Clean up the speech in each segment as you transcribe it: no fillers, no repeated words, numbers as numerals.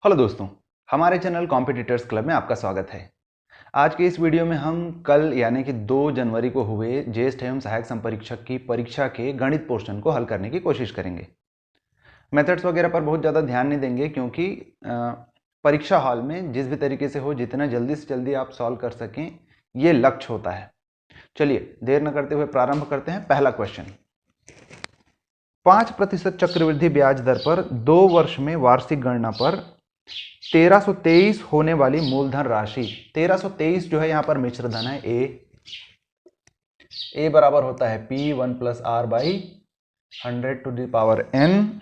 Hello दोस्तों, हमारे channel competitors club में आपका स्वागत है। आज के इस वीडियो में हम कल यानी कि 2 जनवरी को हुए ज्येष्ठ एवं सहायक संपरीक्षक की परीक्षा के गणित पोर्शन को हल करने की कोशिश करेंगे। मेथड्स वगैरह पर बहुत ज़्यादा ध्यान नहीं देंगे क्योंकि परीक्षा हॉल में जिस भी तरीके से हो जितना जल्दी से जल्दी आप सॉल्व कर सकें ये लक्ष्य होता है। चलिए देर न करते हुए प्रारंभ करते हैं। पहला क्वेश्चन, 5% चक्रवृद्धि ब्याज दर पर 2 वर्ष में वार्षिक गणना पर 1323 होने वाली मूलधन राशि, 1323 जो है यहां पर मिश्र धन है। ए बराबर होता है P1 + R बाई 100⁻n।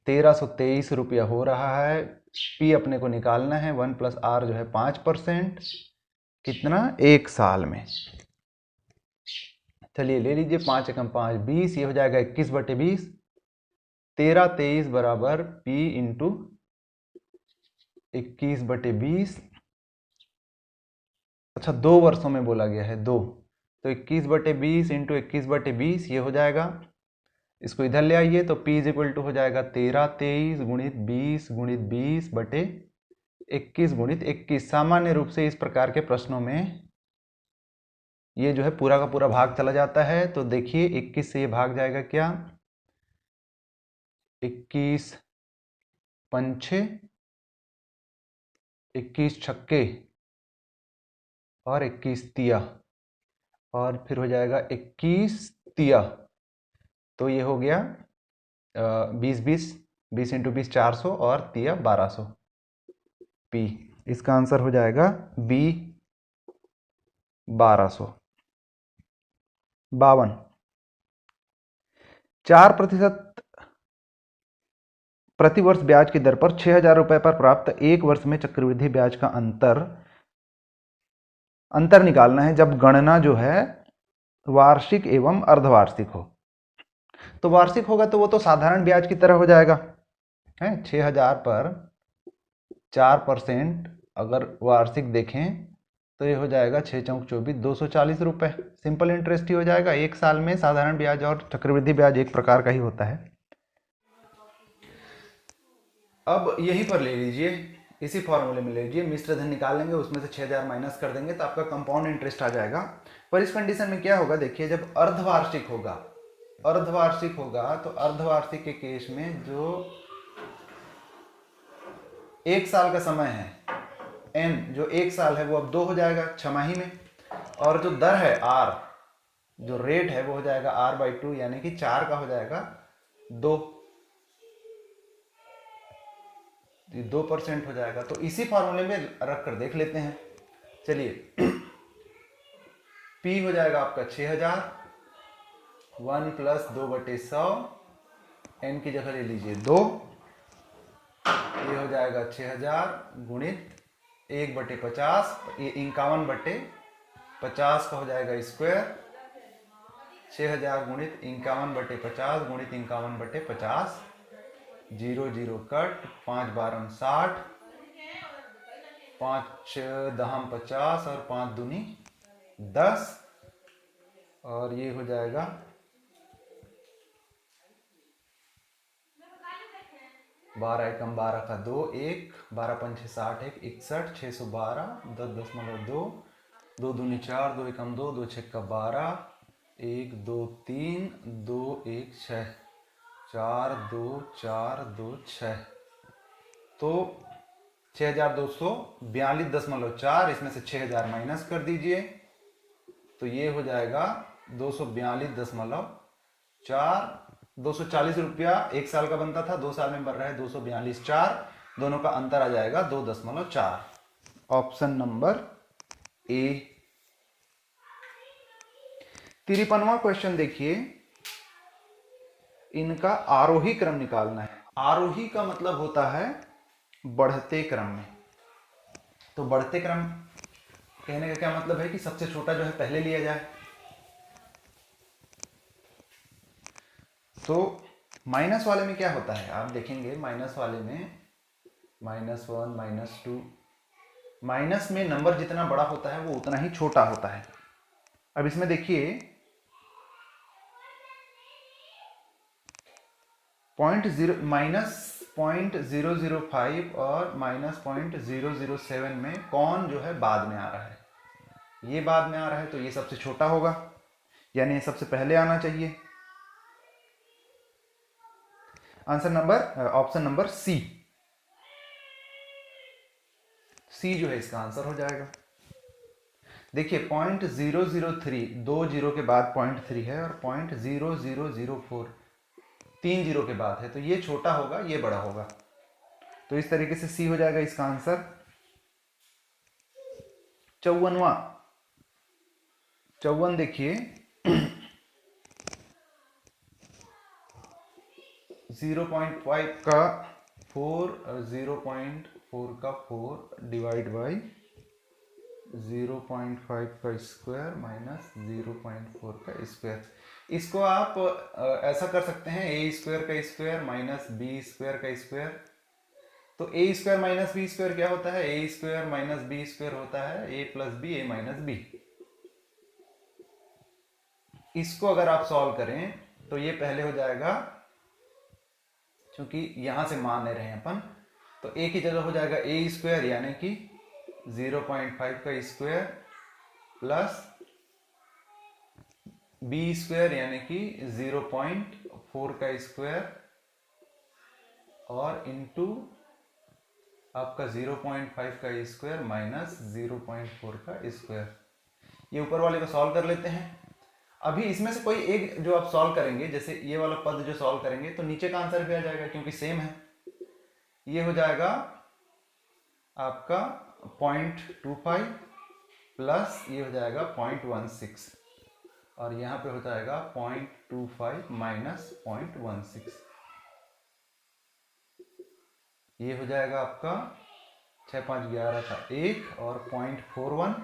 1323 रुपया हो रहा है। P अपने को निकालना है, 1 + R जो है 5%, कितना 1 साल में। चलिए ले लीजिए, 5 एकम 5 20, ये हो जाएगा 21/20। 1323 बराबर P इंटू 21/20। अच्छा, 2 वर्षों में बोला गया है, 2, तो 21/20 इंटू 21/20 ये हो जाएगा। इसको इधर ले आइए तो P = हो जाएगा 1323 गुणित 20 गुणित 20 बटे 21 गुणित 21। सामान्य रूप से इस प्रकार के प्रश्नों में ये जो है पूरा का पूरा भाग चला जाता है। तो देखिए 21 से ये भाग जाएगा क्या, 21 पंचे 21 छक्के और 21 तिया, और फिर हो जाएगा 21 तिया। तो ये हो गया 20 इंटू 20 400 और तिया 1200। P इसका आंसर हो जाएगा B 1200। 52, 4% प्रतिवर्ष ब्याज की दर पर 6,000 रुपए पर प्राप्त 1 वर्ष में चक्रवृद्धि ब्याज का अंतर निकालना है जब गणना जो है वार्षिक एवं अर्धवार्षिक हो। तो वार्षिक होगा तो वो तो साधारण ब्याज की तरह हो जाएगा है। 6,000 पर 4% अगर वार्षिक देखें तो ये हो जाएगा 6 चौक 24, 240 रुपए। सिंपल इंटरेस्ट ही हो जाएगा। 1 साल में साधारण ब्याज और चक्रवृद्धि ब्याज एक प्रकार का ही होता है। अब यहीं पर ले लीजिए, इसी फॉर्मूले में ले लीजिए, मिश्र धन निकालेंगे, उसमें से 6,000 माइनस कर देंगे तो आपका कंपाउंड इंटरेस्ट आ जाएगा। पर इस कंडीशन में क्या होगा, देखिए जब अर्धवार्षिक होगा तो अर्धवार्षिक के केस में जो 1 साल का समय है n, जो 1 साल है वो अब 2 हो जाएगा छमाही में, और जो दर है r, जो रेट है वो हो जाएगा R/2 यानी कि 4 का हो जाएगा 2, 2% हो जाएगा। तो इसी फॉर्मूले में रख कर देख लेते हैं। चलिए P हो जाएगा आपका 6,000, 1 + 2/100, n की जगह ले लीजिए 2, ये हो जाएगा 6,000 गुणित 1/50, ये 51/50 का हो जाएगा स्क्वायर। 6,000 गुणित 51/50 गुणित 51/50, 0 0 कट, 5 12 60, 5 10 50 और 5 दूनी 10, और ये हो जाएगा 12 एकम 12 का 2, 1, 12 पंचे 60, 1 61, 612, 10.2, 2 दूनी 4, 2 एकम 2, 2 छक्का 12, 1 2 3, 2 1 6, 4 2 4 2 6, तो 6,242.4, इसमें से 6,000 माइनस कर दीजिए तो ये हो जाएगा 242.4। 240 रुपया 1 साल का बनता था, 2 साल में बन रहा है 242.4, दोनों का अंतर आ जाएगा 2.4। Option number A. 53वां क्वेश्चन देखिए, इनका आरोही क्रम निकालना है। आरोही का मतलब होता है बढ़ते क्रम में। तो बढ़ते क्रम कहने का क्या मतलब है कि सबसे छोटा जो है पहले लिया जाए। तो माइनस वाले में क्या होता है आप देखेंगे, माइनस वाले में -1 -2, माइनस में नंबर जितना बड़ा होता है वो उतना ही छोटा होता है। अब इसमें देखिए -0 0.005 और -0.007 में कौन जो है बाद में आ रहा है? ये बाद में आ रहा है तो ये सबसे छोटा होगा, यानी ये सबसे पहले आना चाहिए। Answer number option number C जो है इसका आंसर हो जाएगा। देखिए 0.003 दो जीरो के बाद 0.3 है और 0.0004 तीन जीरो के बाद है, तो ये छोटा होगा ये बड़ा होगा, तो इस तरीके से सी हो जाएगा इसका आंसर। 54वां देखिए 0.5 का 4 और 0.4 का 4 डिवाइड बाई 0.5 का स्क्वायर माइनस 0.4 का स्क्वायर। इसको आप ऐसा कर सकते हैं ए स्क्वायर का स्क्वायर माइनस बी स्क्वायर का स्क्वायर। तो ए स्क्वायर माइनस बी स्क्वायर क्या होता है? ए स्क्वायर माइनस बी स्क्वायर होता है ए प्लस बी, ए माइनस बी। इसको अगर आप सॉल्व करें तो ये पहले हो जाएगा, क्योंकि यहां से मान ले रहे हैं अपन, तो ए की जगह हो जाएगा ए स्क्वायर यानी कि 0.5 का स्क्वायर प्लस बी स्क्वायर यानी कि 0.4 का स्क्वायर और इनटू आपका 0.5 का स्क्वायर माइनस 0.4 का स्क्वायर। ये ऊपर वाले को सॉल्व कर लेते हैं। अभी इसमें से कोई एक जो आप सॉल्व करेंगे, जैसे ये वाला पद जो सॉल्व करेंगे तो नीचे का आंसर भी आ जाएगा क्योंकि सेम है। ये हो जाएगा आपका 0.25 प्लस ये हो जाएगा 0.16 और यहाँ पे हो जाएगा 0.25 माइनस 0.16। ये हो जाएगा आपका 6 5 11 का 1 और 0.41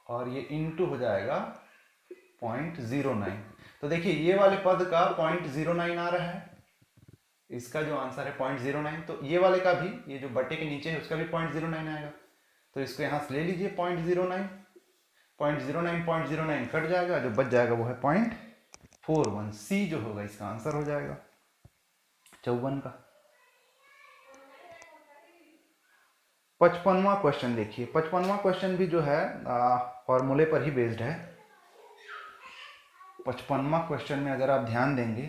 और ये इनटू हो जाएगा 0.09। तो देखिए ये वाले पद का 0.09 आ रहा है, इसका जो आंसर है 0.09, तो ये वाले का भी, ये जो बटे के नीचे है उसका भी 0.09 आएगा। तो इसको यहां से ले लीजिए 0.09 कट जाएगा, जो बच जाएगा वो है 0.41। सी जो होगा इसका आंसर हो जाएगा 54 का। 55वां क्वेश्चन देखिए। 55वां क्वेश्चन भी जो है फॉर्मूले पर ही बेस्ड है। 55वां क्वेश्चन में अगर आप ध्यान देंगे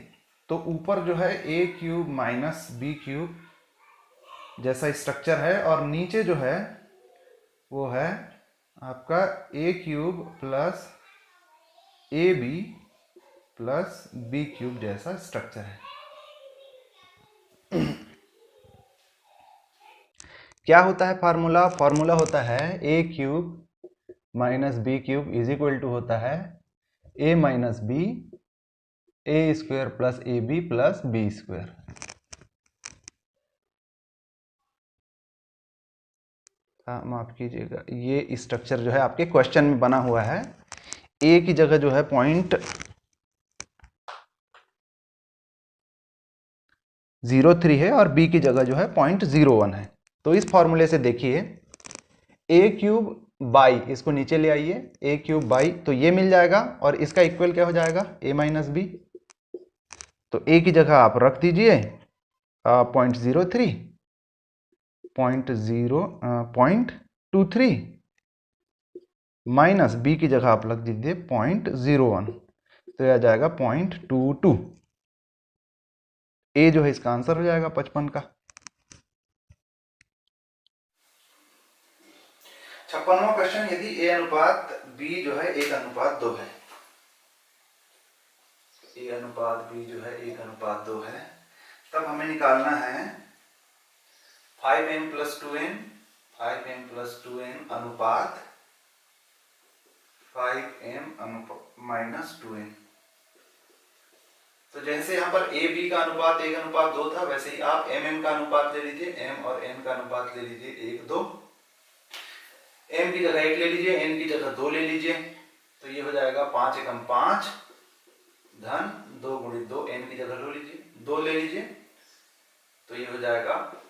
तो ऊपर जो है A cube minus B cube जैसा स्ट्रक्चर है और नीचे जो है वो है आपका A cube plus A B plus B cube जैसा स्ट्रक्चर है। क्या होता है फार्मूला? फार्मूला होता है A cube minus B cube is equal to होता है A minus B A square plus A B plus B square. माफ कीजिएगा, ये स्ट्रक्चर जो है आपके क्वेश्चन में बना हुआ है। ए की जगह जो है 0.03 है और बी की जगह जो है 0.01 है। तो इस फॉर्मूले से देखिए ए क्यूब बाई, इसको नीचे ले आइए, ए क्यूब बाई, तो ये मिल जाएगा और इसका इक्वल क्या हो जाएगा? ए माइनस बी। तो ए की जगह आप रख दीजिए 0.03 0.23 माइनस बी की जगह आप रख दीजिए 0.01, तो यह आ जाएगा 0.22। ए जो है इसका आंसर हो जाएगा 55 का। 56वां क्वेश्चन, यदि ए अनुपात बी जो है 1:2 है, ए अनुपात बी जो है 1:2 है, तब हमें निकालना है 5m + 2n अनुपात 5m - 2n। तो जैसे यहाँ पर ए बी का अनुपात 1:2 था, वैसे ही आप एम का अनुपात ले लीजिए, एम और एन का अनुपात ले लीजिए 1:2। एम की जगह 1 ले लीजिए, एन की जगह 2 ले लीजिए, तो ये हो जाएगा 5 एकम 5 धन 2 × 2, एन की जगह 2 लीजिए, 2 ले लीजिए, तो ये हो जाएगा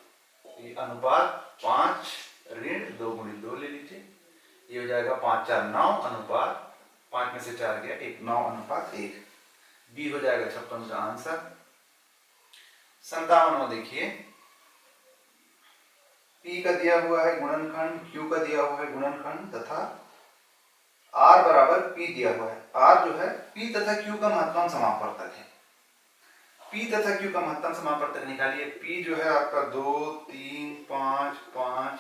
ये अनुपात 5 ऋण 2 × 2 ले लीजिए, ये हो जाएगा 5 4 9 अनुपात 5 में से 4 गया 1, 9:1। बी हो जाएगा 56 का आंसर। 57वां देखिए, P का दिया हुआ है गुणनखंड, Q का दिया हुआ है गुणनखंड तथा R बराबर P दिया हुआ है। R जो है P तथा Q का महत्तम समापवर्तक है। P तथा Q का महत्तम समापवर्तक निकालिए। P जो है आपका 2 3 5 5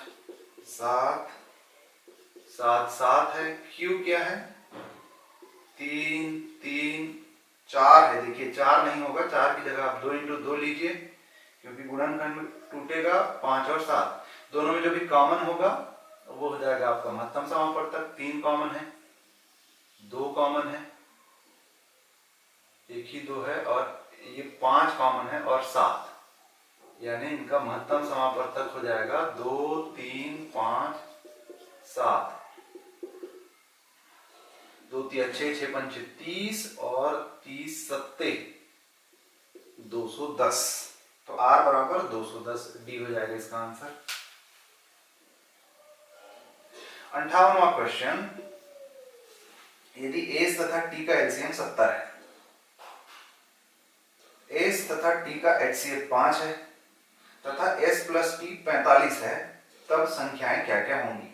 7 7 7 है। Q क्या है 3 3 4 है। देखिए 4 नहीं होगा, 4 की जगह आप 2 इंटू 2 लीजिए, क्योंकि गुणनखंड में टूटेगा 5 और 7, दोनों में जो भी कॉमन होगा वो हो जाएगा आपका महत्तम समापवर्तक। 3 कॉमन है, 2 कॉमन है, एक ही 2 है, और ये 5 कॉमन है और 7, यानी इनका महत्तम समापवर्तक हो जाएगा 2 3 5 7। 2 3 6 6 5 30 और 30 सत्ते 210। तो R बराबर 210, डी हो जाएगा इसका आंसर। 58वां क्वेश्चन, यदि एस तथा टी का एलसीएम 70 है, एस तथा टी का एचसीएफ 5 है तथा एस प्लस टी 45 है, तब संख्याएं क्या क्या होंगी?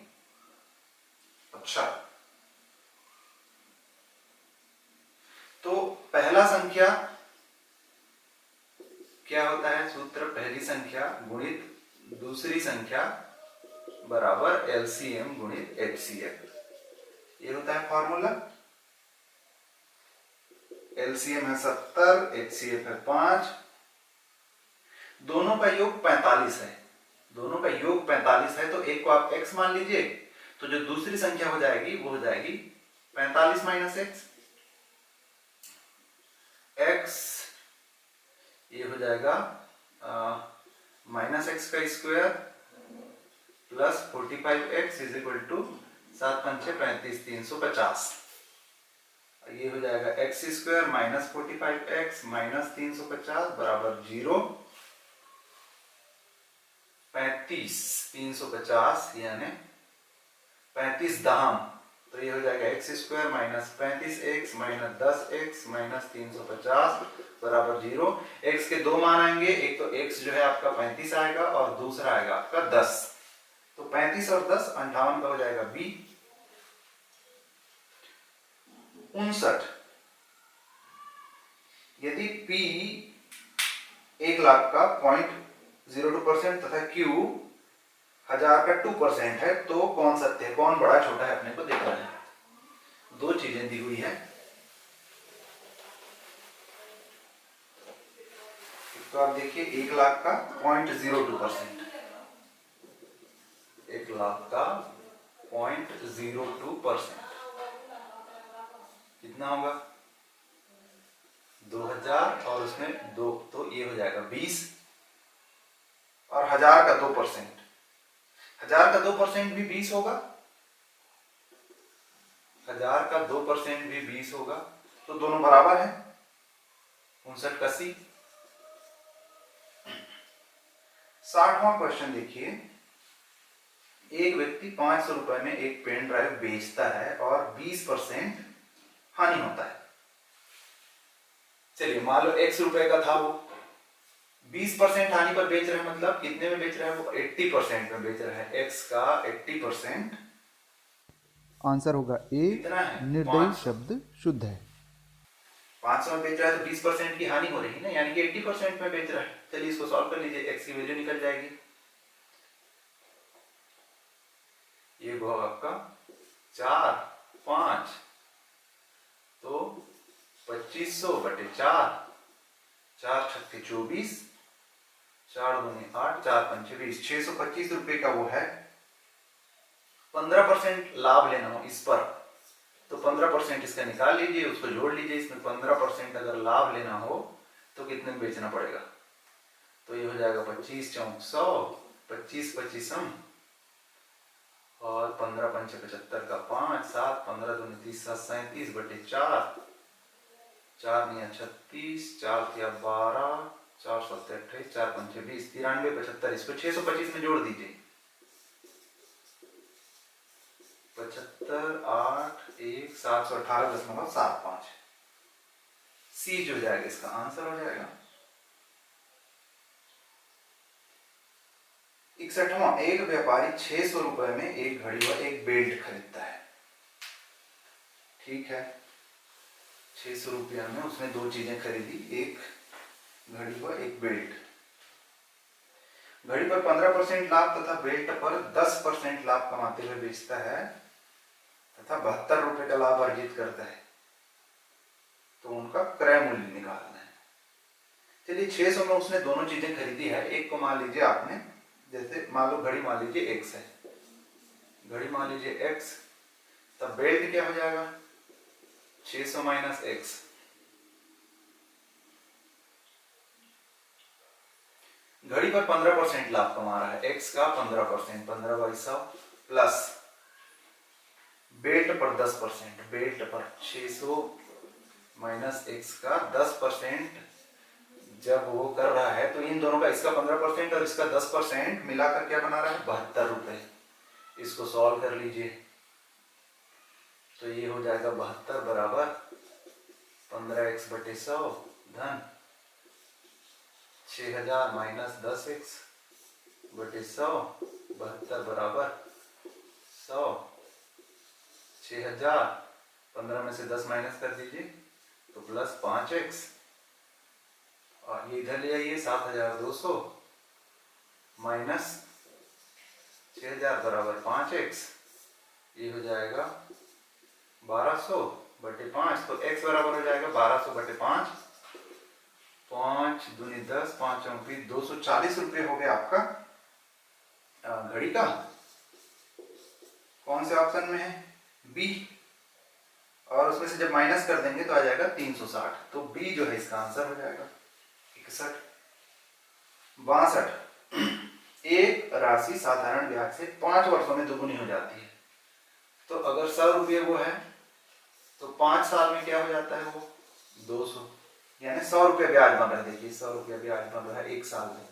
अच्छा, तो पहला संख्या क्या होता है? सूत्र पहली संख्या गुणित दूसरी संख्या बराबर एलसीएम गुणित एचसीएफ, ये होता है फॉर्मूला। एलसीएम है 70, एचसीएफ है 5, दोनों का योग 45 है। दोनों का योग 45 है, तो एक को आप x मान लीजिए, तो जो दूसरी संख्या हो जाएगी वो हो जाएगी 45 माइनस एक्स। x ये हो जाएगा माइनस एक्स का square plus 45x is equal to 7 5 35 350। ये हो जाएगा x square minus 45x minus 350 बराबर 0। 35 350 यानी 35 दहम, तो ये हो जाएगा x square minus 35x minus 10x minus 350 बराबर 0। x के दो मान आएंगे, एक तो x जो है आपका 35 आएगा और दूसरा आएगा आपका 10, तो 35 और 10 58 का हो जाएगा b। 59, यदि p 1 लाख का 0.02% तथा q 1000 का 2% है, तो कौन सत्य है, कौन बड़ा छोटा है, अपने को देखना है। दो चीजें दी हुई है, तो आप देखिए 1 लाख का 0.02%, 1 लाख का 0.02% कितना होगा 2000, और उसमें 2, तो ये हो जाएगा 20, और 1000 का 2%, 1000 का 2% भी 20 होगा, 1000 का 2% भी 20 होगा, तो दोनों बराबर है। 59 का सी। 60वां क्वेश्चन देखिए, एक व्यक्ति 500 रुपए में एक पेन ड्राइव बेचता है और 20% हानि होता है। चलिए मान लो x रुपए का था, वो 20% हानि पर बेच रहे हैं, मतलब कितने में बेच रहा है वो 80% में बेच रहा है। x का 80%, आंसर होगा ए, निर्दयी शब्द शुद्ध है। 500 में बेच रहा है तो 20% की हानि हो रही है ना, यानी कि 80% में बेच रहा है। चलिए इसको सॉल्व कर लीजिए, x की वैल्यू निकल जाएगी। ये वो आपका 4 5, तो 2500 बटे 4, 4 छक्के 24, 4 दूनी 8, 4 पंचे 20, 625 रुपए का वो है। 15% लाभ लेना हो इस पर, तो 15% इसका निकाल लीजिए, उसको जोड़ लीजिए। इसमें 15% अगर लाभ लेना हो तो कितने में बेचना पड़ेगा, तो ये हो जाएगा 25 चौक 100, 25 25 और 15 पंचे 75 का 5, 7 15 दूनी 30, 7 37 बटे 4, 4 निया 36, 4 तिया 12, 4 7 28, 4 पंचे 20, 93 75, इसको 625 में जोड़ दीजिए। 75 8 1 718.75, सी जो जाएगा इसका आंसर हो जाएगा। 61वां, एक व्यापारी 600 रुपए में एक घड़ी व एक बेल्ट खरीदता है। ठीक है, 600 रुपया में उसने दो चीजें खरीदी, एक घड़ी व एक बेल्ट। घड़ी पर 15% लाभ तथा बेल्ट पर 10% लाभ कमाते हुए बेचता है तथा 72 रुपए का लाभ अर्जित करता है। तो उनका क्रय मूल्य निकालना है। चलिए 600 में उसने दोनों चीजें खरीदी है। एक को मान लीजिए आपने, जैसे मान लो घड़ी मान लीजिए x है, घड़ी मान लीजिए x, तब बेल्ट क्या हो जाएगा 600 माइनस x। घड़ी पर 15% लाभ कमा रहा है, x का 15%, 15 बाई 100 प्लस बेल्ट पर 10%, बेल्ट पर 600 माइनस x का 10% जब वो कर रहा है तो इन दोनों का, इसका 15% और इसका 10% मिलाकर क्या बना रहा है 72 रुपए। इसको सॉल्व कर लीजिए तो ये हो जाएगा 72 बराबर 15x बटे 100 धन 6000 माइनस 10x बटे 100, 72 बराबर 100, 6000, 15 में से 10 माइनस कर दीजिए तो प्लस 5x, और ये इधर ले आइए 7200 माइनस 6000 बराबर 5x, ये हो जाएगा 1200 बटे 5, तो x बराबर हो जाएगा 1200 बटे 5, 5 दूनी 10, 5 चौकी 240 रुपये हो गया आपका घड़ी का। कौन से ऑप्शन में है बी, और उसमें से जब माइनस कर देंगे तो आ जाएगा 360, तो बी जो है इसका आंसर हो जाएगा 61। 62, एक राशि साधारण ब्याज से 5 वर्षों में दुगुनी हो जाती है। तो अगर 100 रुपये वो है तो 5 साल में क्या हो जाता है वो 200, यानी 100 रुपये ब्याज बन रहा है। देखिए 100 रुपये ब्याज बन रहा है एक साल में,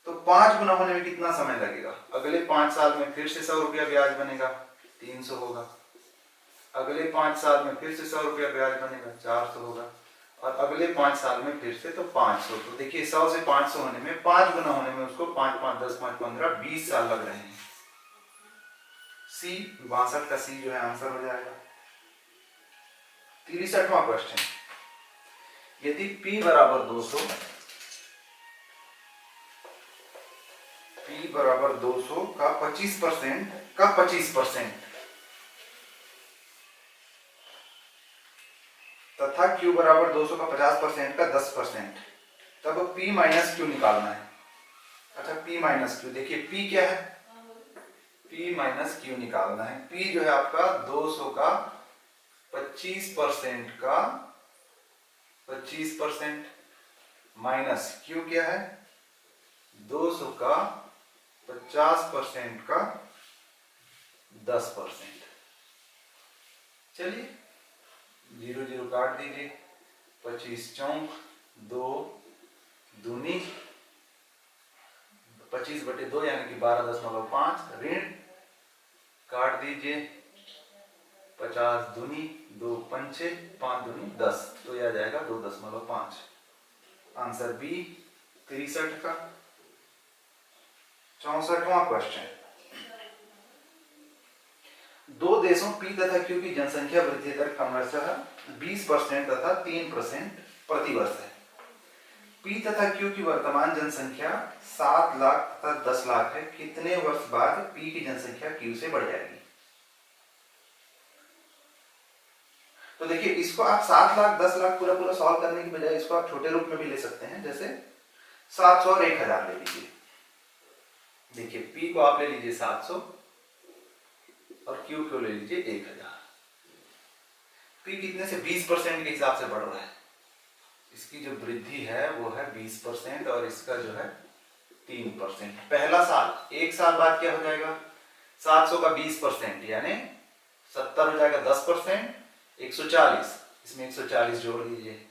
तो 5 गुना होने में कितना समय लगेगा। अगले 5 साल में फिर से 100 रुपया ब्याज बनेगा 300 होगा, अगले 5 साल में फिर से 100 रुपया ब्याज बनेगा 400 होगा, और अगले 5 साल में फिर से तो 500। तो देखिए 100 से 500 होने में, 5 गुना होने में उसको 5 5 10 5 15 20 साल लग रहे हैं। सी 62 का सी जो है आंसर हो जाएगा। 63वां क्वेश्चन, यदि P बराबर 200, P बराबर 200 का 25% तथा Q बराबर 200 का 50% का 10%, तब P माइनस Q निकालना है। अच्छा P माइनस Q, देखिए P क्या है, P माइनस Q निकालना है। P जो है आपका 200 का 25% का 25% माइनस Q क्या है 200 का 50% का 10%। चलिए 0 0 काट दीजिए, 25 चौक 2 दूनी 25 बटे 2 यानी कि 12.5, ऋण काट दीजिए 50 दूनी 2 पंचे 5 दूनी 10, तो यह आ जाएगा 2.5। आंसर बी 63 का। 64वां क्वेश्चन, दो देशों P तथा Q की जनसंख्या वृद्धि दर क्रमशः 20% तथा 3% प्रतिवर्ष है। P तथा Q की वर्तमान जनसंख्या 7 लाख तथा 10 लाख है। कितने वर्ष बाद P की जनसंख्या Q से बढ़ जाएगी। तो देखिए इसको आप 7 लाख 10 लाख पूरा पूरा सॉल्व करने की बजाय इसको आप छोटे रूप में भी ले सकते हैं, जैसे 700 और 1000 ले लीजिए। देखिए P को आप ले लीजिए 700 और Q को ले लीजिए 1000। P कितने से 20% के हिसाब से बढ़ रहा है, इसकी जो वृद्धि है वो है 20% और इसका जो है 3%। पहला साल, एक साल बाद क्या हो जाएगा 700 का 20% यानी 70 हो जाएगा 10%, 140, इसमें 140 जोड़ दीजिए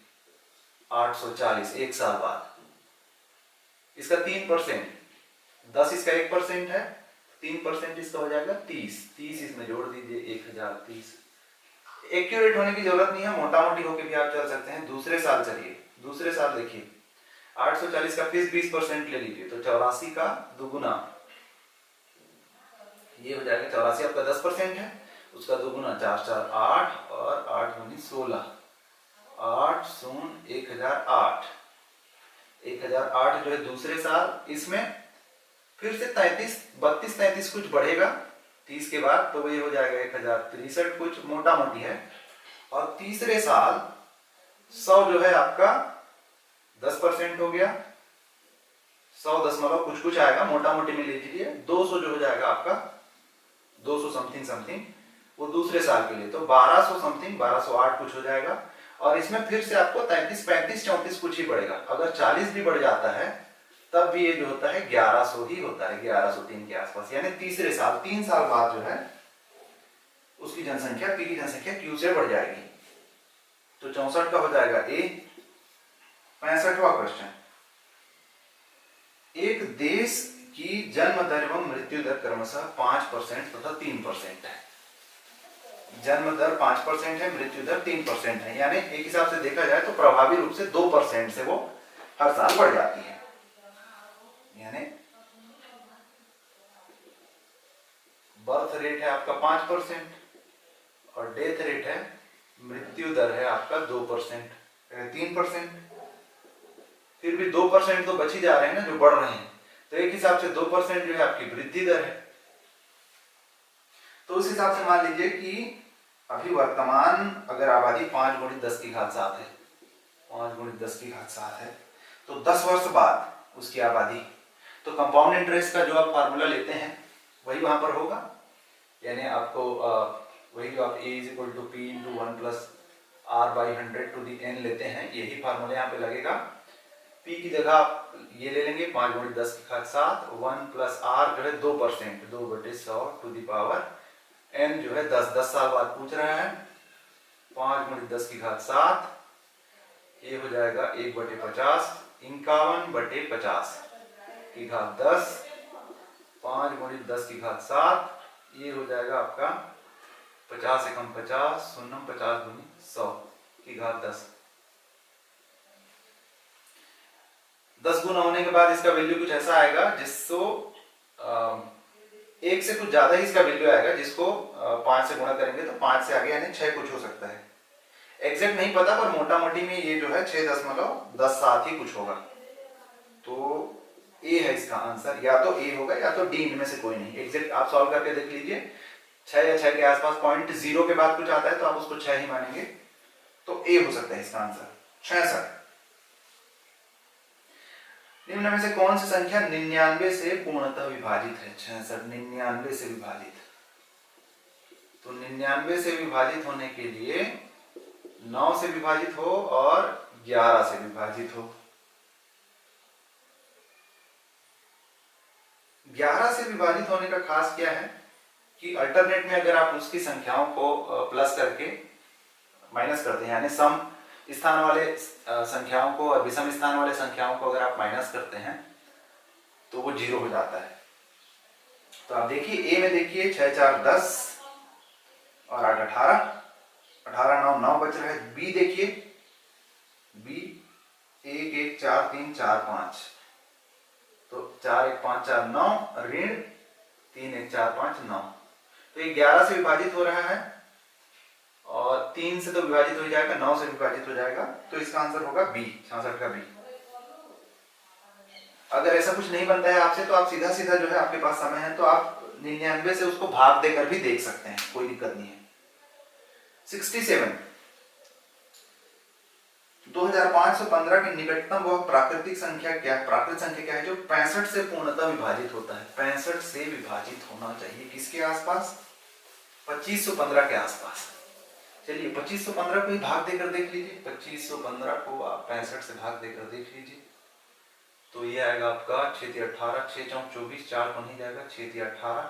840 एक साल बाद। इसका 3%, 10 इसका 1% है, 3% इसका हो जाएगा 30, 30 इसमें जोड़ दीजिए 1030। एक्यूरेट होने की जरूरत नहीं है, मोटा मोटी होकर भी आप चल सकते हैं। दूसरे साल चलिए, दूसरे साल देखिए 840 का फिर 20% ले लीजिए तो 84 का दुगुना, ये हो जाएगा 84 आपका 10% है, उसका दुगुना 4 4 8 और 8 दूनी 16, 8 शून्य 1008, 1008 जो है दूसरे साल। इसमें फिर से 33 32 33 कुछ बढ़ेगा 30 के बाद, तो ये हो जाएगा 1063 कुछ मोटा मोटी है। और तीसरे साल 100 जो है आपका 10% हो गया, 100 दशमलव कुछ कुछ आएगा, मोटा मोटी में ले लीजिए। 200 जो हो जाएगा आपका 200 समथिंग समथिंग, वो दूसरे साल के लिए, तो 1200 समथिंग 1208 कुछ हो जाएगा। और इसमें फिर से आपको 33 35 34 कुछ ही बढ़ेगा। अगर 40 भी बढ़ जाता है तब भी ये जो होता है 1100 ही होता है, 1103 के आसपास। यानी तीसरे साल 3 साल बाद जो है उसकी जनसंख्या, पी की जनसंख्या क्यू से बढ़ जाएगी। तो 64 का हो जाएगा ए। 65वां क्वेश्चन, एक देश की जन्म दर एवं मृत्यु दर क्रमशः 5% तथा 3% है। जन्म दर 5% है, मृत्यु दर 3% है, यानी एक हिसाब से देखा जाए तो प्रभावी रूप से 2% से वो हर साल बढ़ जाती है। यानी बर्थ रेट है आपका 5% और डेथ रेट है, मृत्यु दर है आपका 2% 3%। फिर भी 2% तो बच ही जा रहे हैं ना जो बढ़ रहे हैं, तो एक हिसाब से 2% जो है आपकी वृद्धि दर है। तो उस हिसाब से मान लीजिए कि अभी वर्तमान अगर आबादी 5 गुणित 10 की घात 7 है, 5 गुणित 10 की घात 7 है, तो 10 वर्ष बाद उसकी आबादी, तो कंपाउंड इंटरेस्ट का जो आप फार्मूला लेते हैं वही वहां पर होगा। यानी आपको वही जो आप a = p × 1 + r/100 to the n लेते हैं, यही फार्मूला यहाँ पे लगेगा। p की जगह आप ये ले लेंगे 5 गुणित 10 की घात 7, 1 + r जो है 2%, 2/100 to the power n जो है 10 साल बाद पूछ रहा है। 5 गुणित 10 की घात 7, ये हो जाएगा 1/50, 51/50 की घात 10, 5 गुणित 10 की घात 7, ये हो जाएगा आपका 50 × 50 शून्य 50 गुनी 100 की घात 10। 10 गुना होने के बाद इसका वैल्यू कुछ ऐसा आएगा जिसको 1 से कुछ ज्यादा ही इसका वैल्यू आएगा, जिसको 5 से गुणा करेंगे तो 5 से आगे यानी 6 कुछ हो सकता है। एग्जैक्ट नहीं पता, पर मोटा मोटी में ये जो है 6.107 ही कुछ होगा। तो ए है इसका आंसर, या तो ए होगा या तो डी, इनमें से कोई नहीं। एग्जैक्ट आप सॉल्व करके देख लीजिए, 6 या 6 के आसपास, 0.0 के बाद कुछ आता है तो आप उसको 6 ही मानेंगे, तो ए हो सकता है इसका आंसर। 66, निम्न में से कौन सी संख्या 99 से पूर्णतः विभाजित है? 66 99 से विभाजित, तो 99 से विभाजित होने के लिए 9 से विभाजित हो और 11 से विभाजित हो। 11 से विभाजित होने का खास क्या है कि अल्टरनेट में अगर आप उसकी संख्याओं को प्लस करके माइनस करते हैं, यानी सम स्थान वाले संख्याओं को और विषम स्थान वाले संख्याओं को अगर आप माइनस करते हैं तो वो 0 हो जाता है। तो आप देखिए ए में देखिए 6 4 10 और 8 18, 18 9 9 बच रहा है। बी देखिए, बी 1 1 4 3 4 5, तो 4 1 5 4 9 ऋण 3 1 4 5 9, तो ये 11 से विभाजित हो रहा है और 3 से तो विभाजित हो जाएगा, 9 से विभाजित हो जाएगा, तो इसका आंसर होगा बी, 66 का बी। अगर ऐसा कुछ नहीं बनता है आपसे तो आप सीधा सीधा जो है, आपके पास समय है तो आप 99 से उसको भाग देकर भी देख सकते हैं, कोई दिक्कत नहीं है। 67, 2515 की निकटतम वह प्राकृतिक संख्या क्या है? प्राकृतिक संख्या क्या है जो 65 से पूर्णतः विभाजित होता है? 65 से विभाजित होना चाहिए किसके आसपास? 2515 के आसपास। चलिए 2515 को ही भाग देकर देख लीजिए, 2515 को आप 65 से भाग देकर देख लीजिए, तो ये आएगा आपका 6 3 18, 6 4 24, 4 को नहीं जाएगा, 6 3 18,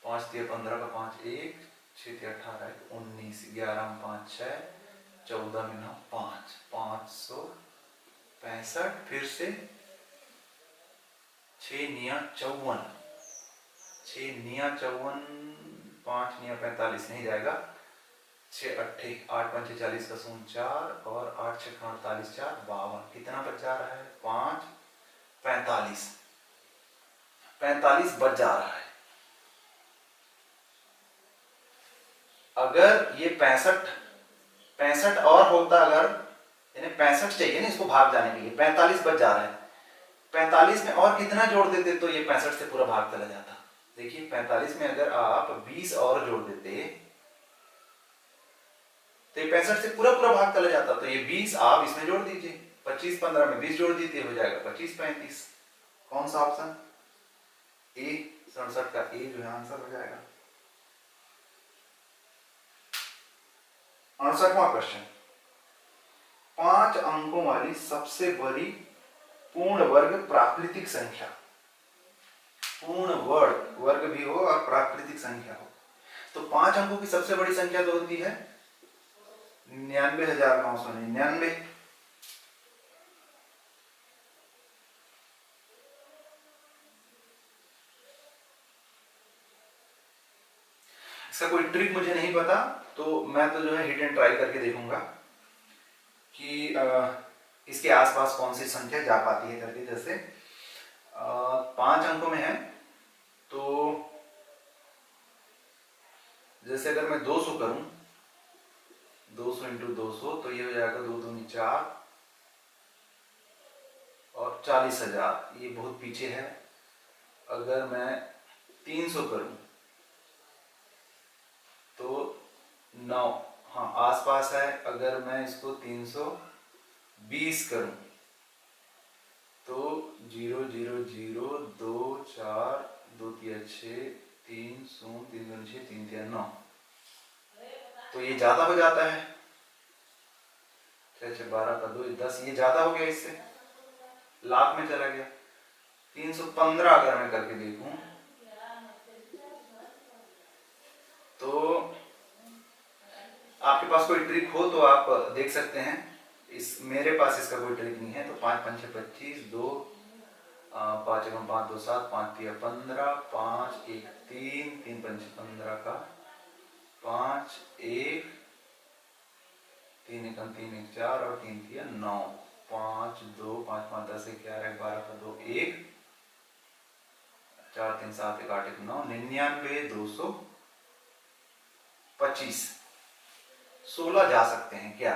5 3 15 का 5 1, 6 3 18 19, 11 5 6, 14 में 9 5, 565, फिर से 6 9 54, 6 9 54, 5 9 45 नहीं जाएगा, 6 अट्ठे 8 पंचे 40 का 4 और 8 6 48 4 52। कितना बच जा रहा है? 5 45 45 बच जा रहा है। अगर ये 65 और होता, अगर यानी 65 चाहिए ना इसको भाग जाने के लिए, 45 बच जा रहा है, 45 में और कितना जोड़ देते तो ये 65 से पूरा भाग चला जाता। देखिए 45 में अगर आप 20 और जोड़ देते तो ये 65 से पूरा पूरा भाग चला जाता। तो ये 20 आप इसमें जोड़ दीजिए, 25 15 में 20 जोड़ दीजिए, हो जाएगा 25 35। कौन सा ऑप्शन? ए, 67 का ए जो है आंसर हो जाएगा। 68वां क्वेश्चन, 5 अंकों वाली सबसे बड़ी पूर्ण वर्ग प्राकृतिक संख्या, पूर्ण वर्ग भी हो और प्राकृतिक संख्या हो, तो 5 अंकों की सबसे बड़ी संख्या तो होती है 99,999। इसका कोई ट्रिक मुझे नहीं पता, तो मैं तो जो है हिट एंड ट्राई करके देखूंगा कि इसके आसपास कौन सी संख्या जा पाती है करके। जैसे 5 अंकों में है, तो जैसे अगर मैं 200 करूं, 200 × 200 तो ये हो जाएगा 2 दूनी 4 और 40,000, ये बहुत पीछे है। अगर मैं 300 करूं तो 9, हाँ आसपास है। अगर मैं इसको 320 करूं तो 0 0 0 2 4 2 3 6 3 0 3 2 6 3 3 9, तो ये ज्यादा हो जाता है। 6 6 12 का 2 10, ये ज्यादा हो गया, इससे लाख में चला गया। 315 अगर मैं करके देखूं तो आपके पास कोई ट्रिक हो तो आप देख सकते हैं। मेरे पास इसका कोई ट्रिक नहीं है। तो 5 5 6 25, 2 5 1 5 2 7 5 3 15, 5 1 3 3 5 15 का 5 1 3 1 3 1 4 और 3 3 9, 5 2 5 5 10 11 12 का 2 1 4 3 7 1 8 1 9, 99,225। 16 जा सकते हैं क्या?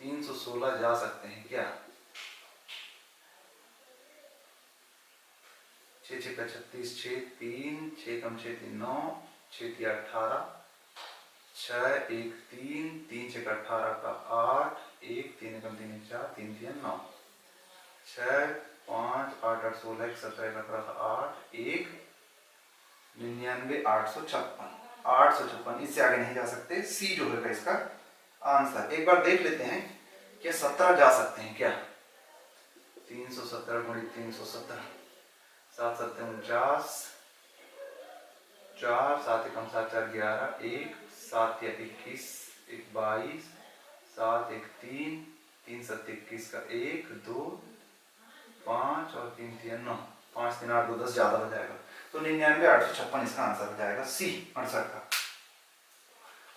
316 जा सकते हैं क्या? 6 6 का 36, 6 3 6 कम 6 3 9, 6 3 18, 6 1 3 3 6 का 18 का 8, 1 3 कम 3 4 3 3 9, 6 5 8 8 16 17 18 का 8, 1 99,856। 856, इससे आगे नहीं जा सकते। सी जो है इसका आंसर। एक बार देख लेते हैं क्या 17 जा सकते हैं क्या? 317 × 317, 7 7 49, 4 7 1 7 4 11, 1 7 21 1 22, 7 1 3 3 7 21 का 1 2 5 और 3 3 9, 5 3 8 2 10 ज्यादा हो जाएगा। तो 99,856 इसका आंसर हो जाएगा सी 68 का।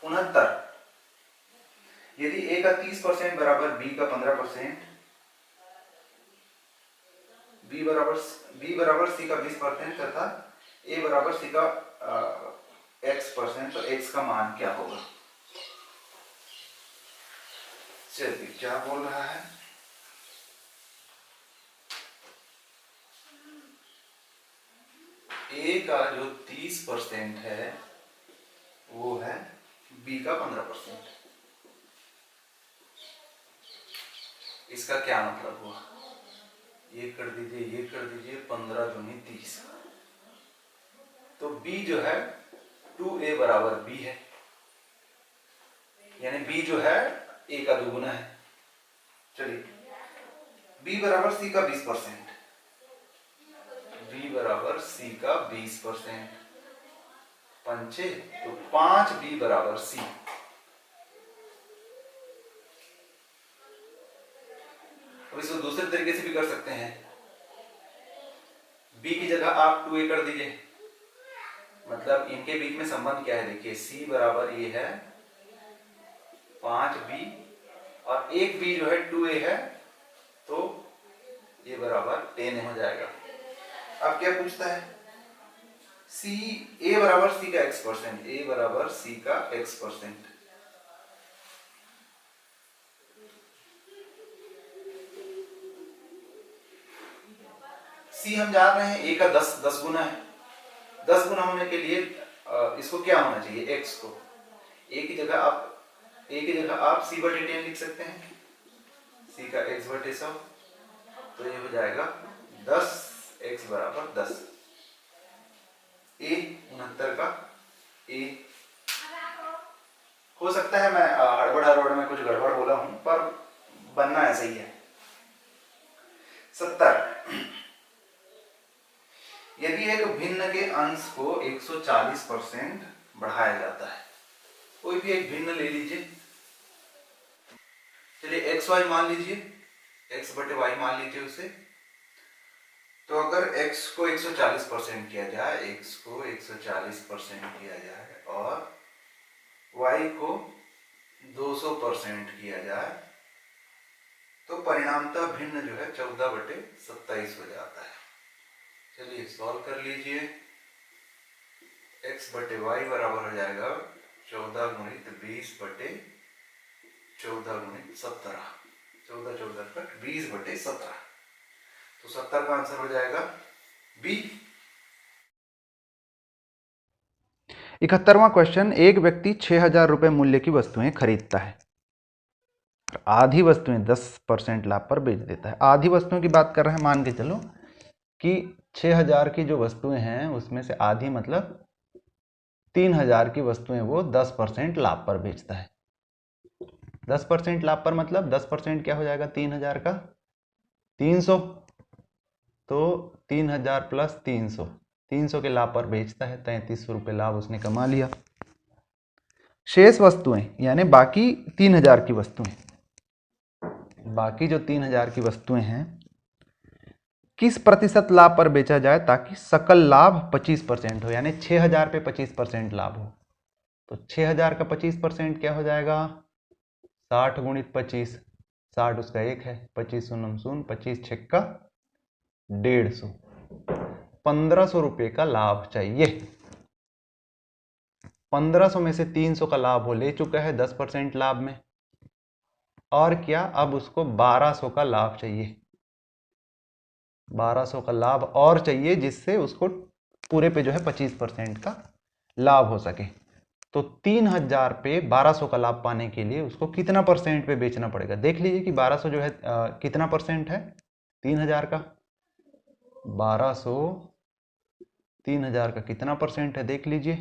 69, यदि ए का 30% बराबर बी का 15%, बी बराबर सी का 20% तथा ए बराबर सी का x%, तो x का मान क्या होगा? चलिए क्या बोल रहा है? ए का जो 30% है वो है बी का 15%। इसका क्या मतलब हुआ? ये कर दीजिए, ये कर दीजिए, 15 दूनी 30। तो b जो है 2a बराबर b है, यानी b जो है a का दुगुना है। चलिए b बराबर c का 20%, b बराबर c का 20%, पंचे तो 5b बराबर c। अब इसको दूसरे तरीके से भी कर सकते हैं। b की जगह आप 2a कर दीजिए, मतलब इनके बीच में संबंध क्या है, देखिए c बराबर ये है 5b और एक b जो है 2a है, तो ये बराबर 10 हो जाएगा। अब क्या पूछता है, c a बराबर c का x%, a बराबर c का x%। c हम जान रहे हैं a का 10 गुना है, 10 गुना होने के लिए इसको क्या होना चाहिए, x को a की जगह आप c बटे 10 लिख सकते हैं, c का x बटे 100, तो ये हो जाएगा 10, x बराबर 10। a 69 का a, हो सकता है मैं हड़बड़ में कुछ गड़बड़ बोला हूं, पर बनना ऐसा ही है। 70, यदि एक भिन्न के अंश को 140% बढ़ाया जाता है, कोई भी एक भिन्न ले लीजिए, चलिए x y मान लीजिए, x बटे y मान लीजिए उसे, तो अगर x को 140% किया जाए, x को 140% किया जाए और y को 200% किया जाए, तो परिणामतः भिन्न जो है 14/27 हो जाता है। चलिए सॉल्व कर लीजिए, x बटे y बराबर हो जाएगा 14 गुणित 20 बटे 14 गुणित 17, 14 14 20/17, तो 70 का आंसर हो जाएगा बी। 71वां क्वेश्चन, एक व्यक्ति 6,000 रुपए मूल्य की वस्तुएं खरीदता है, आधी वस्तुएं 10% लाभ पर बेच देता है। आधी वस्तुओं की बात कर रहे हैं, मान के चलो कि 6,000 की जो वस्तुएं हैं उसमें से आधी मतलब 3,000 की वस्तुएं वो 10% लाभ पर बेचता है। 10% लाभ पर मतलब 10% क्या हो जाएगा 3,000 का 300, तो 3,000 प्लस 300, 300 के लाभ पर बेचता है, 3300 रुपये लाभ उसने कमा लिया। शेष वस्तुएं यानी बाकी 3,000 की वस्तुएं, बाकी जो 3,000 की वस्तुएं हैं किस प्रतिशत लाभ पर बेचा जाए ताकि सकल लाभ 25% हो, यानी 6,000 पे 25% लाभ हो। तो 6,000 का 25% क्या हो जाएगा 60 गुणित 25, 60 उसका एक है, 25 शून्य शून्य, 25 छक्का 150, 1,500 रुपये का लाभ चाहिए। 1,500 में से 300 का लाभ वो ले चुका है 10% लाभ में, और क्या अब उसको 1,200 का लाभ चाहिए, 1,200 का लाभ और चाहिए जिससे उसको पूरे पे जो है 25% का लाभ हो सके। तो 3,000 पे 1,200 का लाभ पाने के लिए उसको कितना परसेंट पे बेचना पड़ेगा, देख लीजिए कि 1,200 जो है कितना परसेंट है 3,000 का, 1,200 3,000 का कितना परसेंट है देख लीजिए,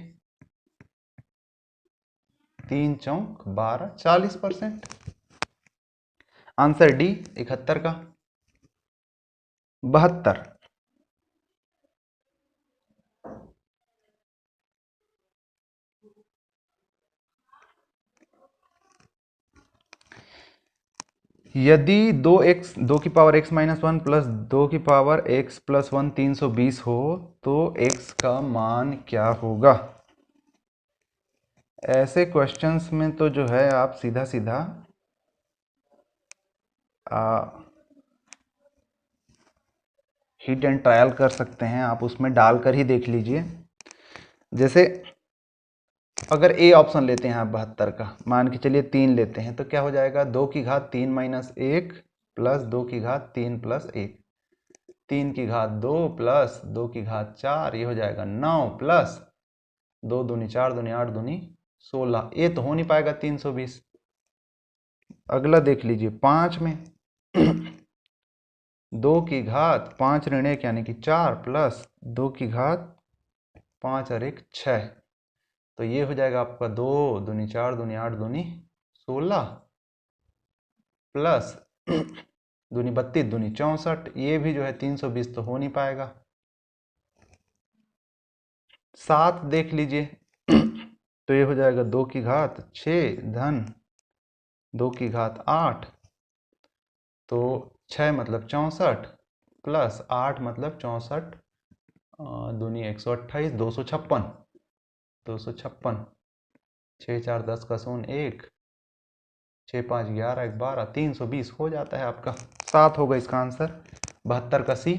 3 चौक 12, 40%। आंसर डी 71 का। 72, यदि 2 की पावर x माइनस 1 प्लस 2 की पावर x प्लस 1 320 हो तो x का मान क्या होगा। ऐसे क्वेश्चंस में तो जो है आप सीधा सीधा हिट एंड ट्रायल कर सकते हैं, आप उसमें डालकर ही देख लीजिए। जैसे अगर ए ऑप्शन लेते हैं आप 72 का, मान के चलिए 3 लेते हैं तो क्या हो जाएगा 2 की घात 3 माइनस 1 प्लस 2 की घात 3 प्लस 1, 3 की घात 2 प्लस 2 की घात 4, ये हो जाएगा 9 प्लस 2 दूनी 4 दूनी 8 दूनी 16, ये तो हो नहीं पाएगा 320। अगला देख लीजिए 5 में 2 की घात 5 ऋण 1 यानी कि 4 प्लस 2 की घात 5 और 1 6, तो ये हो जाएगा आपका 2 दूनी 4 दूनी 8 दूनी 16 प्लस दूनी 32 दूनी 64, ये भी जो है 320 तो हो नहीं पाएगा। 7 देख लीजिए तो ये हो जाएगा 2 की घात 6 धन 2 की घात 8, तो 6 मतलब 64 प्लस 8 मतलब 64 दूनी 128, 256, 256, 6 4 10 का 0 1, 6 5 11 1 12, 320 हो जाता है आपका। 7 होगा इसका आंसर। 72 का सी।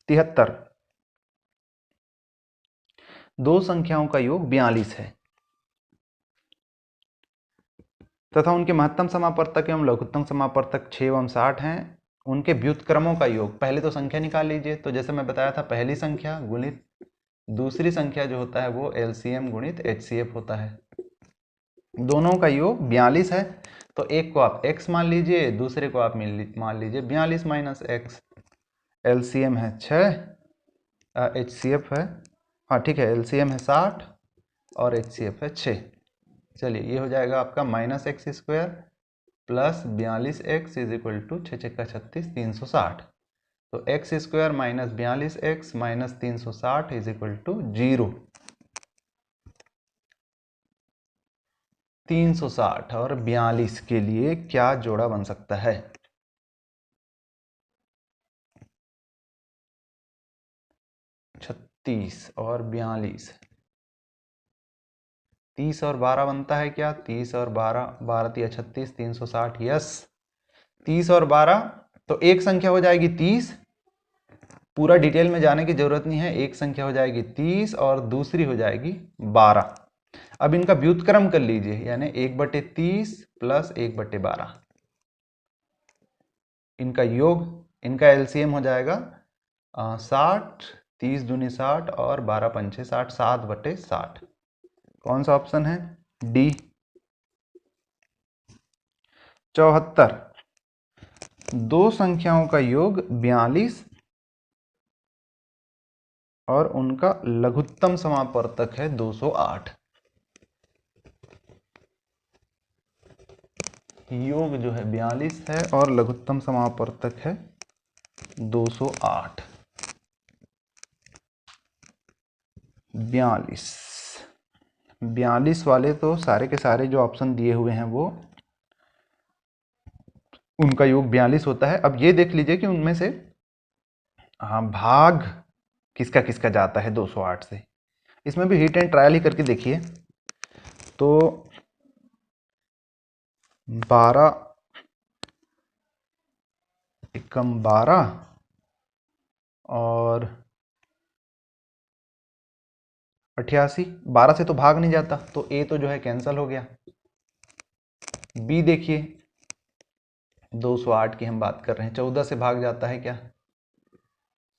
73, दो संख्याओं का योग 42 है तथा उनके महत्तम समापवर्तक एवं लघुत्तम समापवर्तक 6 एवं 60 हैं। उनके व्युत्क्रमों का योग, पहले तो संख्या निकाल लीजिए। तो जैसे मैं बताया था, पहली संख्या गुणित दूसरी संख्या जो होता है वो एलसीएम गुणित एचसीएफ होता है। दोनों का योग 42 है, तो एक को आप x मान लीजिए, दूसरे को आप मान लीजिए 42 माइनस एक्स। एलसीएम है 6, एचसीएफ है, हाँ ठीक है, एलसीएम है 60 और एचसीएफ है 6। चलिए ये हो जाएगा आपका minus x square plus 42x is equal to 6 6 का 36, 360। तो x square minus 42x minus 360 is equal to 0। 360 और 42 के लिए क्या जोड़ा बन सकता है? 36 और 42, 30 और 12 बनता है क्या? 30 और 12, 12 या 36, 360, यस। 30 और 12 तो एक संख्या हो जाएगी 30, पूरा डिटेल में जाने की जरूरत नहीं है। एक संख्या हो जाएगी 30 और दूसरी हो जाएगी 12। अब इनका व्युत्क्रम कर लीजिए, यानी 1/30 प्लस 1/12, इनका योग, इनका एलसीएम हो जाएगा 60, 30 दूनी 60 और 12 पंचे 60, 7/60। कौन सा ऑप्शन है? डी। 74, दो संख्याओं का योग 42 और उनका लघुत्तम समापवर्तक है 208। योग जो है 42 है और लघुत्तम समापवर्तक है 208। 42 वाले तो सारे के सारे जो ऑप्शन दिए हुए हैं वो उनका योग 42 होता है। अब ये देख लीजिए कि उनमें से हाँ भाग किसका किसका जाता है 208 से। इसमें भी हिट एंड ट्रायल ही करके देखिए। तो 12 एकम 12 और 88, 12 से तो भाग नहीं जाता, तो ए तो जो है कैंसिल हो गया। बी देखिए, 208 की हम बात कर रहे हैं, 14 से भाग जाता है क्या?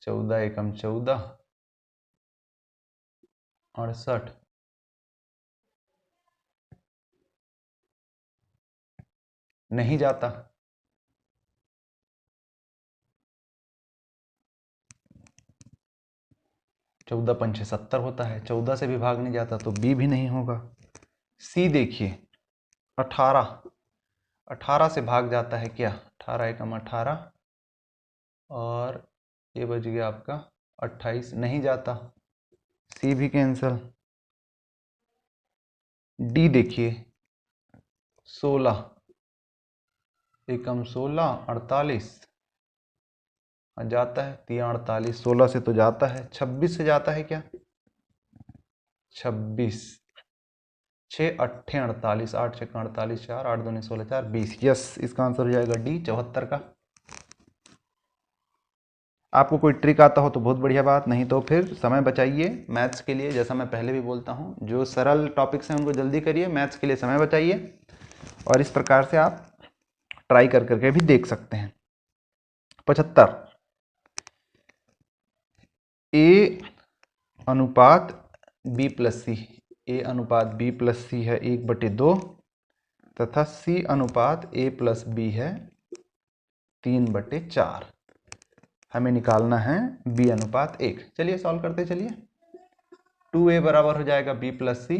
14 एकम 14, 68, नहीं जाता। 14 पंचे 70 होता है, 14 से भी भाग नहीं जाता, तो बी भी नहीं होगा। सी देखिए, 18 से भाग जाता है क्या? 18 एकम 18 और ये बच गया आपका 28, नहीं जाता, सी भी कैंसिल। डी देखिए, 16 एकम 16, 48 जाता है, 3 48, 16 से तो जाता है। 26 से जाता है क्या? 26, 6 8 48, 8 6 48, 4 8 2 16 4 20, यस, इसका आंसर हो जाएगा डी 74 का। आपको कोई ट्रिक आता हो तो बहुत बढ़िया बात, नहीं तो फिर समय बचाइए मैथ्स के लिए। जैसा मैं पहले भी बोलता हूँ, जो सरल टॉपिक्स हैं उनको जल्दी करिए, मैथ्स के लिए समय बचाइए। और इस प्रकार से आप ट्राई कर करके भी देख सकते हैं। 75, ए अनुपात बी प्लस सी, ए अनुपात बी प्लस सी है 1/2 तथा सी अनुपात ए प्लस बी है 3/4। हमें निकालना है बी अनुपात 1। चलिए सॉल्व करते चलिए। 2a बराबर हो जाएगा b प्लस सी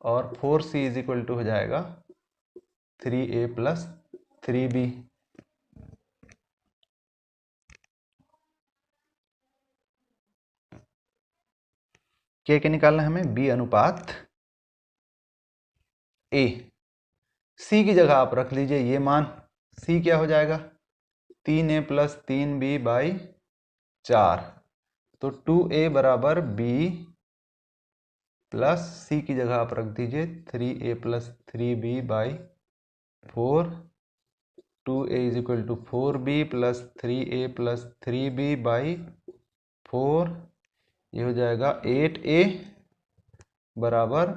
और 4c इज इक्वल टू हो जाएगा 3a प्लस 3b। क्या निकालना है हमें? b अनुपात a। c की जगह आप रख लीजिए ये मान, c क्या हो जाएगा? 3a plus 3b by 4। तो 2a बराबर b प्लस c की जगह आप रख दीजिए 3a plus 3b by 4, 2a is equal to 4b plus 3a plus 3b by 4, ये हो जाएगा 8a बराबर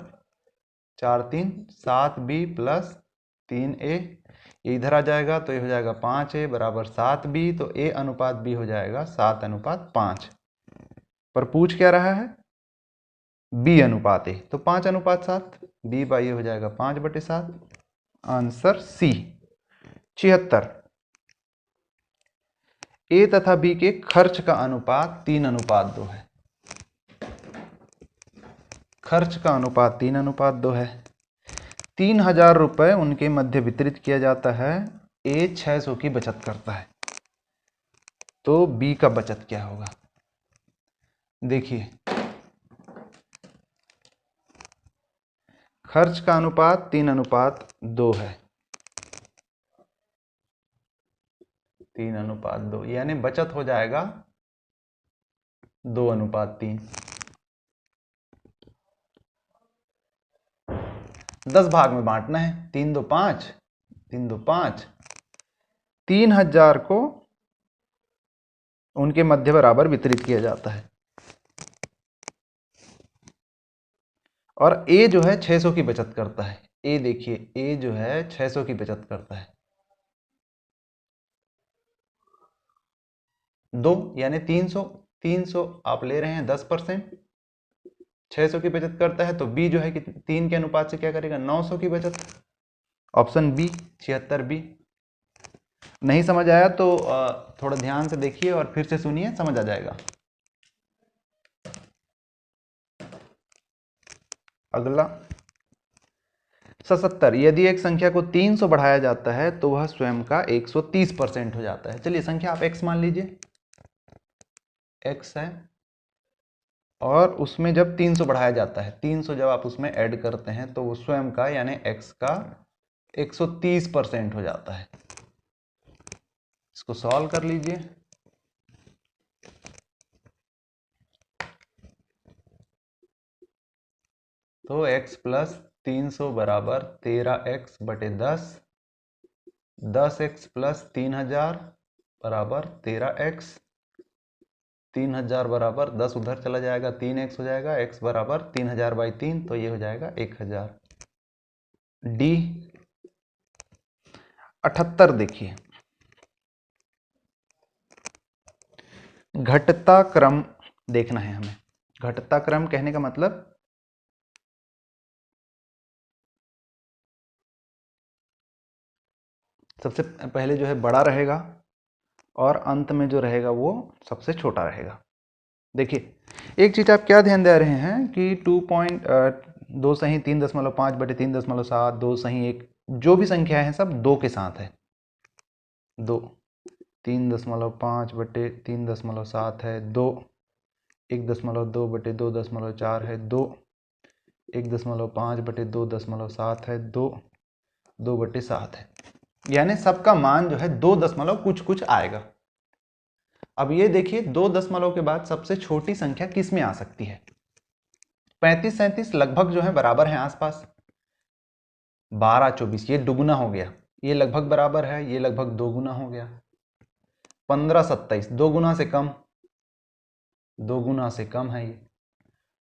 4 3 7b प्लस 3a, ये इधर आ जाएगा तो ये हो जाएगा 5a बराबर 7b, तो a अनुपात b हो जाएगा 7 अनुपात 5। पर पूछ क्या रहा है? b अनुपात a, तो 5 अनुपात 7, b बाई ए हो जाएगा 5/7। Answer C 76। ए तथा बी के खर्च का अनुपात 3:2 है। खर्च का अनुपात 3:2 है। 3000 रुपये उनके मध्य वितरित किया जाता है। ए 600 की बचत करता है, तो बी का बचत क्या होगा? देखिए, खर्च का अनुपात 3:2 है, 3:2, यानी बचत हो जाएगा 2:3। 10 भाग में बांटना है, 3 2 5, 3 2 5। 3000 को उनके मध्य बराबर वितरित किया जाता है, और ए जो है 600 की बचत करता है। ए देखिए, ए जो है 600 की बचत करता है। 2 यानी 300, 300 आप ले रहे हैं 10%, 600 की बचत करता है, तो बी जो है कि 3 के अनुपात से क्या करेगा? 900 की बचत। Option B 76B। नहीं समझ आया तो थोड़ा ध्यान से देखिए और फिर से सुनिए, समझ आ जाएगा। अगला 77, यदि एक संख्या को 300 बढ़ाया जाता है तो वह स्वयं का 130% हो जाता है। चलिए संख्या आप x मान लीजिए, x है, और उसमें जब 300 बढ़ाया जाता है, 300 जब आप उसमें ऐड करते हैं तो वो स्वयं का यानी x का 130% हो जाता है। इसको सॉल्व कर लीजिए। तो x प्लस 300 बराबर 13x/10, 10x प्लस 3000 बराबर 13x, 3000 बराबर 10 उधर चला जाएगा, 3x हो जाएगा, x बराबर 3000/3, तो ये हो जाएगा 1000। डी 78 देखिए, घटता क्रम देखना है हमें। घटता क्रम कहने का मतलब सबसे पहले जो है बड़ा रहेगा और अंत में जो रहेगा वो सबसे छोटा रहेगा। देखिए, एक चीज आप क्या ध्यान दे रहे हैं कि 2 सही 3.5/3.7, 2 सही 1, जो भी संख्या है सब 2 के साथ है। 2 3.5/3.7 है, 2 1.2/2.4 है, 2 1.5/2.7 है, 2 2/7 है, यानी सबका मान जो है 2 दशमलव कुछ कुछ आएगा। अब ये देखिए, 2 दशमलव के बाद सबसे छोटी संख्या किस में आ सकती है? 35 37 लगभग जो है बराबर है आसपास। 12 24 ये दुगुना हो गया, ये लगभग बराबर है, ये लगभग 2 गुना हो गया। 15 27 2 गुना से कम, 2 गुना से कम है ये।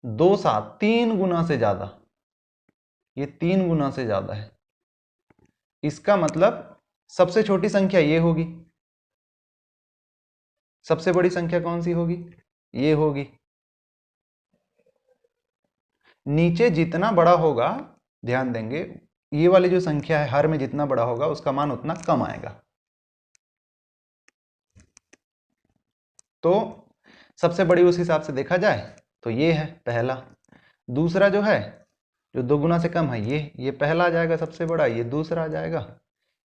2 7 3 गुना से ज्यादा, ये 3 गुना से ज्यादा है। इसका मतलब सबसे छोटी संख्या ये होगी, सबसे बड़ी संख्या कौन सी होगी? ये होगी। नीचे जितना बड़ा होगा, ध्यान देंगे, ये वाली जो संख्या है हर में जितना बड़ा होगा उसका मान उतना कम आएगा। तो सबसे बड़ी उस हिसाब से देखा जाए तो ये है पहला। दूसरा जो है, जो 2 गुना से कम है, ये पहला आ जाएगा सबसे बड़ा, ये दूसरा आ जाएगा,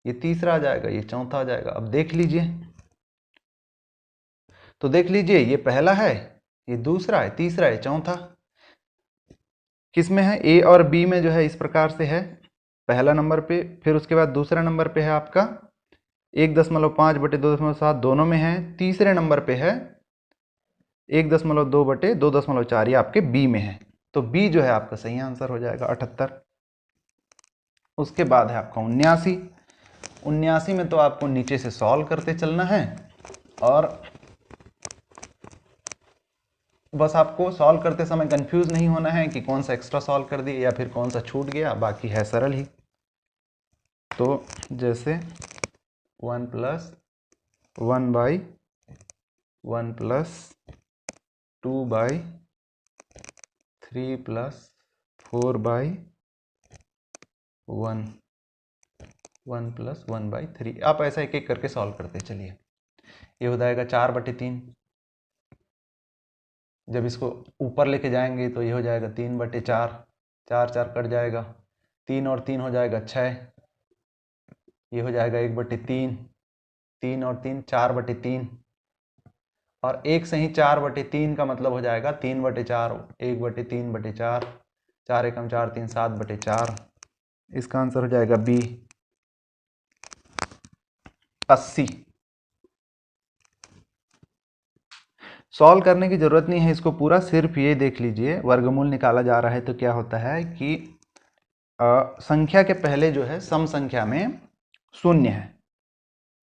ये तीसरा आ जाएगा, ये चौथा आ जाएगा। अब देख लीजिए, तो देख लीजिए, ये पहला है, ये दूसरा है, तीसरा है, चौथा किस में है? ए और बी में जो है इस प्रकार से है, पहला नंबर पे, फिर उसके बाद दूसरा नंबर पे है आपका 1.5/2.7 दोनों में है, तीसरे नंबर पे है 1.2/2.4 ये आपके बी में है, तो बी जो है आपका सही आंसर हो जाएगा 78। उसके बाद है आपका 79। 79 में तो आपको नीचे से सॉल्व करते चलना है और बस आपको सॉल्व करते समय कंफ्यूज नहीं होना है कि कौन सा एक्स्ट्रा सॉल्व कर दिए या फिर कौन सा छूट गया, बाकी है सरल ही। तो जैसे 1 + 1/1 + 2/3 + 4/1 1 + 1/3, आप ऐसा एक एक करके सॉल्व करते चलिए। ये हो जाएगा 4/3, जब इसको ऊपर लेके जाएंगे तो ये हो जाएगा 3/4, 4 4 कट जाएगा, 3 और 3 हो जाएगा 6, ये हो जाएगा 1/3, 3 और 3 4/3, और एक से ही 4/3 का मतलब हो जाएगा 3/4, 1/3/4, 4 एकम 4 3 7/4। इसका आंसर हो जाएगा बी 80। सॉल्व करने की जरूरत नहीं है इसको पूरा, सिर्फ ये देख लीजिए वर्गमूल निकाला जा रहा है तो क्या होता है कि संख्या के पहले जो है सम संख्या में शून्य है।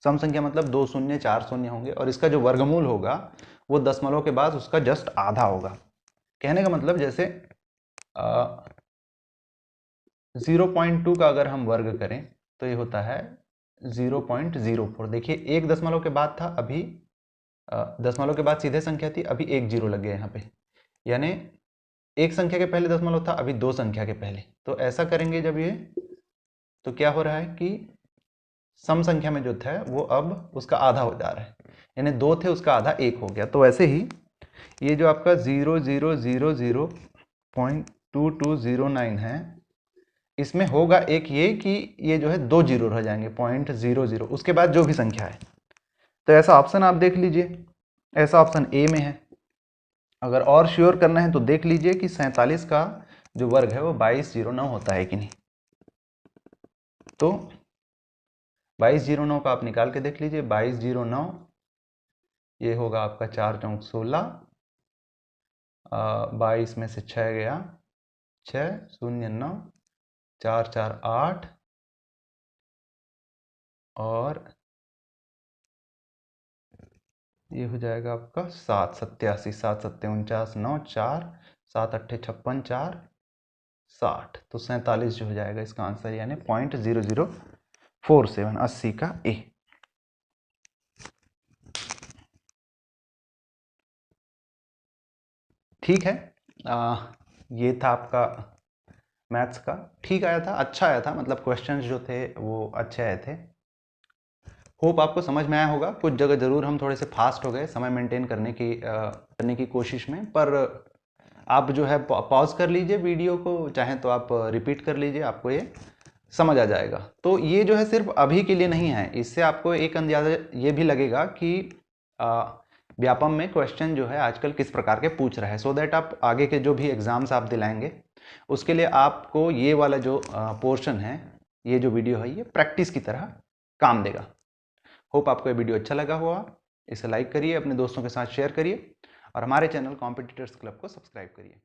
सम संख्या मतलब 2 शून्य 4 शून्य होंगे, और इसका जो वर्गमूल होगा वो दशमलव के बाद उसका जस्ट आधा होगा। कहने का मतलब जैसे 0.2 का अगर हम वर्ग करें तो ये होता है 0.04। देखिए एक दशमलव के बाद था, अभी दशमलव के बाद सीधे संख्या थी, अभी एक जीरो लग गया यहाँ पे, यानी एक संख्या के पहले दशमलव था, अभी दो संख्या के पहले। तो ऐसा करेंगे जब ये, तो क्या हो रहा है कि सम संख्या में जो था वो अब उसका आधा हो जा रहा है, यानी 2 थे उसका आधा 1 हो गया। तो वैसे ही ये जो आपका 0.2209 है, इसमें होगा एक ये कि ये जो है 2 जीरो रह जाएंगे 0.00, उसके बाद जो भी संख्या है। तो ऐसा ऑप्शन आप देख लीजिए, ऐसा ऑप्शन ए में है। अगर और श्योर करना है तो देख लीजिए कि 47 का जो वर्ग है वो 2209 होता है कि नहीं। तो 2209 का आप निकाल के देख लीजिए, 2209 ये होगा आपका 4 चौक 16, 22 में से 6 गया 6 0 9 4 4 8, और ये हो जाएगा आपका 7 87, 7 7 49 9 4 7 8 56 4 60। तो 47 जो हो जाएगा इसका आंसर, यानी 0.0047, 80 का ए। ठीक है, ये था आपका मैथ्स का। ठीक आया था, अच्छा आया था, मतलब क्वेश्चंस जो थे वो अच्छे आए थे। होप आपको समझ में आया होगा। कुछ जगह ज़रूर हम थोड़े से फास्ट हो गए समय मेंटेन करने की कोशिश में, पर आप जो है पॉज कर लीजिए वीडियो को, चाहें तो आप रिपीट कर लीजिए, आपको ये समझ आ जाएगा। तो ये जो है सिर्फ अभी के लिए नहीं है, इससे आपको एक अंदाजा ये भी लगेगा कि व्यापम में क्वेश्चन जो है आजकल किस प्रकार के पूछ रहा है, सो दैट आप आगे के जो भी एग्जाम्स आप दिलाएंगे उसके लिए आपको ये वाला जो पोर्शन है, ये जो वीडियो है, ये प्रैक्टिस की तरह काम देगा। होप आपको ये वीडियो अच्छा लगा होगा। इसे लाइक करिए, अपने दोस्तों के साथ शेयर करिए, और हमारे चैनल कॉम्पिटिटर्स क्लब को सब्सक्राइब करिए।